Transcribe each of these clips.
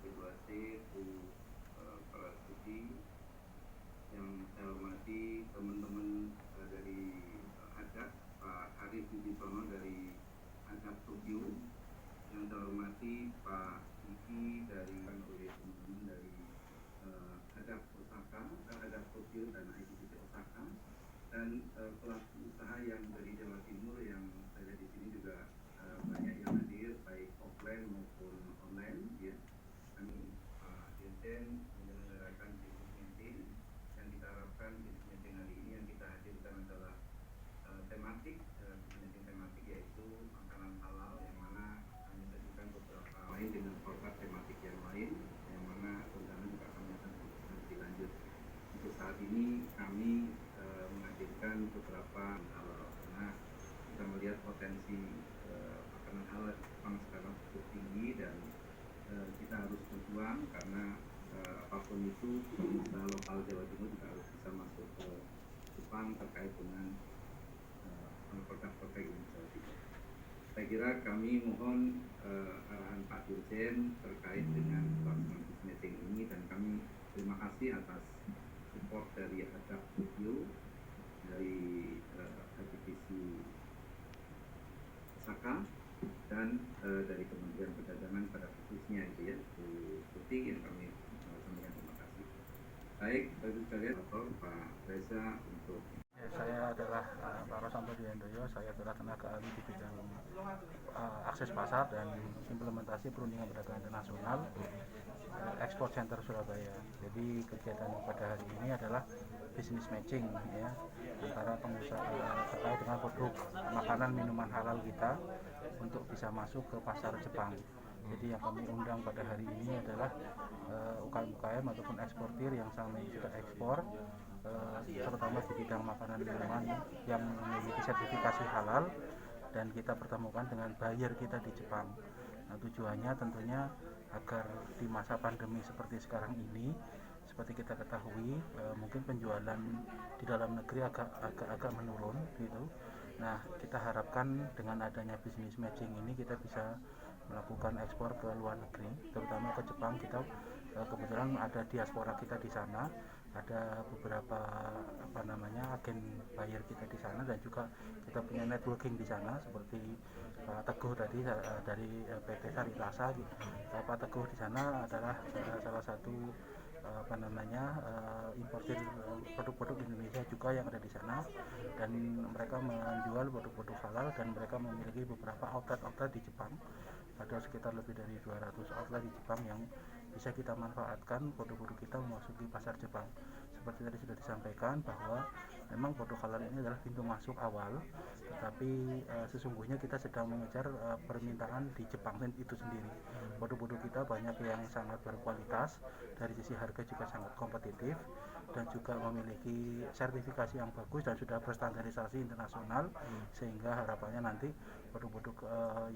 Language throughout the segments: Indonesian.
situasi Bu Prasuti, yang saya hormati teman-teman dari ADAK, Pak Arif Wibisono dari ADAK Tokyo, yang saya hormati Pak Iki dari oleh teman-teman dari ADAK Osaka, ADAK Tokyo dan IDC Osaka, dan pelaku usaha yang dari Jawa Timur yang saya di sini juga banyak yang hadir baik offline maupun online ya. Kami Pak Dirjen menyelenggarakan business meeting yang kita harapkan business meeting hari ini yang kita hadirkan adalah tematik, business meeting tematik yaitu makanan halal, yang mana kami sajikan beberapa lain dengan format tematik yang lain, yang mana undangan juga kami akan lebih lanjut. Untuk saat ini kami menghadirkan beberapa halal karena kita melihat potensi makanan halal Jepang sekarang cukup tinggi, dan kita harus berjuang karena apapun itu usaha lokal Jawa Timur juga harus bisa masuk ke Jepang terkait dengan produk-produk yang Jawa Timur. Saya kira kami mohon arahan Pak Dirjen terkait dengan pelaksanaan business meeting ini, dan kami terima kasih atas support dari ADAK Tokyo, dari aktivisi Osaka, dan dari Kementerian Perdagangan pada khususnya itu ya, Bu Tuti, yang kami sampaikan terima kasih. Baik, Bapak sekalian, Pak Reza untuk Saya adalah Pak Rosanto Diandoyo. Saya adalah tenaga ahli di bidang akses pasar dan implementasi perundingan perdagangan internasional Export Center Surabaya. Jadi kegiatan pada hari ini adalah business matching ya, antara pengusaha terkait dengan produk makanan minuman halal kita untuk bisa masuk ke pasar Jepang. Jadi yang kami undang pada hari ini adalah UKM ataupun eksportir yang selama ini sudah ekspor, terutama di bidang makanan minuman yang memiliki sertifikasi halal, dan kita pertemukan dengan buyer kita di Jepang. Nah, tujuannya tentunya agar di masa pandemi seperti sekarang ini, seperti kita ketahui, mungkin penjualan di dalam negeri agak menurun gitu. Nah, kita harapkan dengan adanya business matching ini kita bisa melakukan ekspor ke luar negeri, terutama ke Jepang. Kita kebetulan ada diaspora kita di sana, ada beberapa agen buyer kita di sana, dan juga kita punya networking di sana seperti Pak Teguh tadi dari PT Sari Rasa. Pak Teguh di sana adalah salah satu importir produk-produk Indonesia juga yang ada di sana, dan mereka menjual produk-produk halal, dan mereka memiliki beberapa outlet di Jepang. Ada sekitar lebih dari 200 outlet di Jepang yang bisa kita manfaatkan produk-produk kita memasuki pasar Jepang. Seperti tadi sudah disampaikan bahwa memang produk halal ini adalah pintu masuk awal, tetapi sesungguhnya kita sedang mengejar permintaan di Jepang itu sendiri. Produk-produk kita banyak yang sangat berkualitas, dari sisi harga juga sangat kompetitif, dan juga memiliki sertifikasi yang bagus dan sudah berstandarisasi internasional, sehingga harapannya nanti produk-produk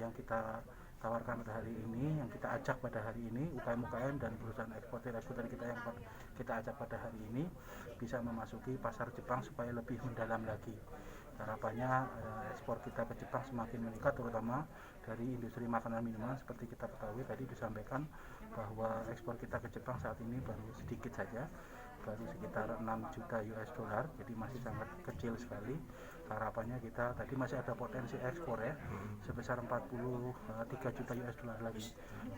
yang kita tawarkan pada hari ini, yang kita ajak pada hari ini, UKM-UKM dan perusahaan eksportir kita yang kita ajak pada hari ini bisa memasuki pasar Jepang supaya lebih mendalam lagi. Harapannya ekspor kita ke Jepang semakin meningkat, terutama dari industri makanan minuman. Seperti kita ketahui tadi disampaikan bahwa ekspor kita ke Jepang saat ini baru sedikit saja, baru sekitar 6 juta US dollar, jadi masih sangat kecil sekali. Harapannya kita tadi masih ada potensi ekspor ya, sebesar 43 juta US dollar lagi.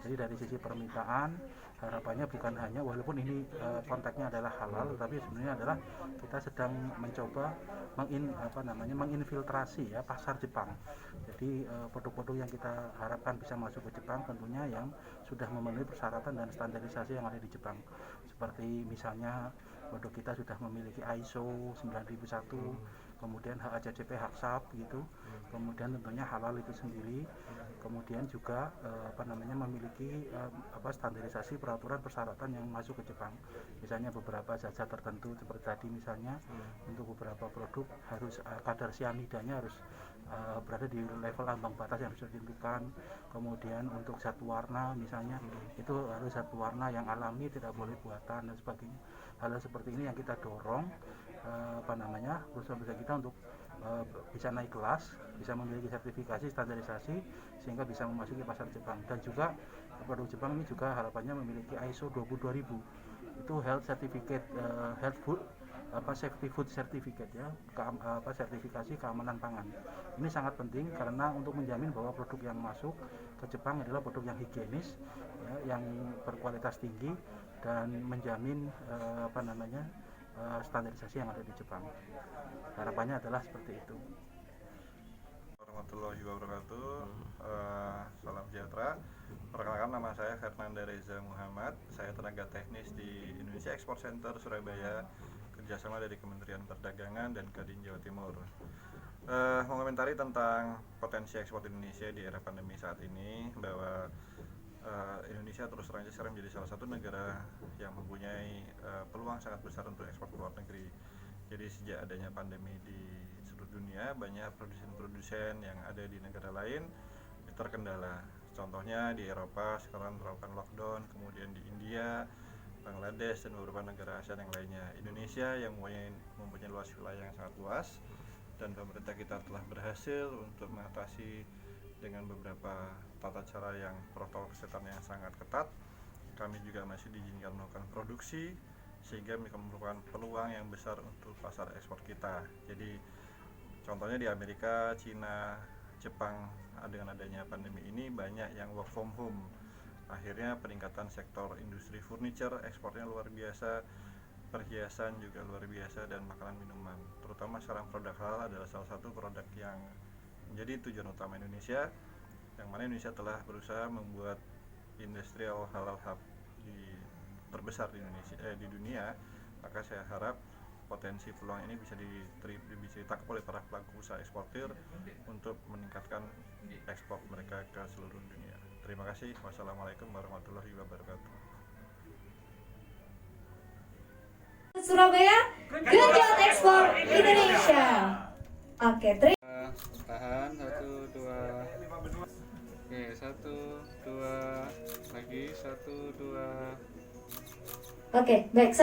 Jadi dari sisi permintaan, harapannya bukan hanya, walaupun ini konteksnya adalah halal, tapi sebenarnya adalah kita sedang mencoba menginfiltrasi ya pasar Jepang. Jadi produk-produk yang kita harapkan bisa masuk ke Jepang tentunya yang sudah memenuhi persyaratan dan standarisasi yang ada di Jepang. Seperti misalnya produk kita sudah memiliki ISO 9001, kemudian HACCP HACCP gitu, kemudian tentunya halal itu sendiri, kemudian juga memiliki standarisasi peraturan persyaratan yang masuk ke Jepang. Misalnya beberapa zat-zat tertentu seperti tadi, misalnya untuk beberapa produk harus kadar cyanidanya harus berada di level ambang batas yang sudah ditentukan. Kemudian untuk zat warna misalnya itu harus zat warna yang alami, tidak boleh buatan dan sebagainya. Hal seperti ini yang kita dorong perusahaan-perusahaan kita untuk bisa naik kelas, bisa memiliki sertifikasi standarisasi sehingga bisa memasuki pasar Jepang. Dan juga produk Jepang ini juga harapannya memiliki ISO 22000, itu health certificate, health food safety food certificate ya, sertifikasi keamanan pangan. Ini sangat penting karena untuk menjamin bahwa produk yang masuk ke Jepang adalah produk yang higienis ya, yang berkualitas tinggi dan menjamin standarisasi yang ada di Jepang. Harapannya adalah seperti itu. Warahmatullahi wabarakatuh. Salam sejahtera. Perkenalkan, nama saya Fernanda Reza Muhammad. Saya tenaga teknis di Indonesia Export Center Surabaya, kerjasama dari Kementerian Perdagangan dan Kadin Jawa Timur. Mengomentari tentang potensi ekspor Indonesia di era pandemi saat ini, bahwa Indonesia terus terang sekarang menjadi salah satu negara yang mempunyai peluang sangat besar untuk ekspor ke luar negeri. Jadi sejak adanya pandemi di seluruh dunia, banyak produsen-produsen yang ada di negara lain terkendala. Contohnya di Eropa sekarang melakukan lockdown, kemudian di India, Bangladesh, dan beberapa negara ASEAN yang lainnya. Indonesia yang mempunyai luas wilayah yang sangat luas, dan pemerintah kita telah berhasil untuk mengatasi dengan beberapa tata cara yang protokol kesehatan yang sangat ketat. Kami juga masih diizinkan melakukan produksi, sehingga merupakan peluang yang besar untuk pasar ekspor kita. Jadi contohnya di Amerika, Cina, Jepang, dengan adanya pandemi ini banyak yang work from home. Akhirnya peningkatan sektor industri furniture ekspornya luar biasa, perhiasan juga luar biasa, dan makanan minuman. Terutama sekarang produk halal adalah salah satu produk yang menjadi tujuan utama Indonesia, yang mana Indonesia telah berusaha membuat industrial halal hub terbesar di Indonesia, di dunia. Maka saya harap potensi peluang ini bisa ditangkap oleh para pelaku usaha eksportir untuk meningkatkan ekspor mereka ke seluruh dunia. Terima kasih. Wassalamualaikum warahmatallahi wabarakatuh. Surabaya, genjot ekspor Indonesia. Oke, Tahan, 1, 2. Oke, 1, 2. Lagi 1, 2. Oke, baik.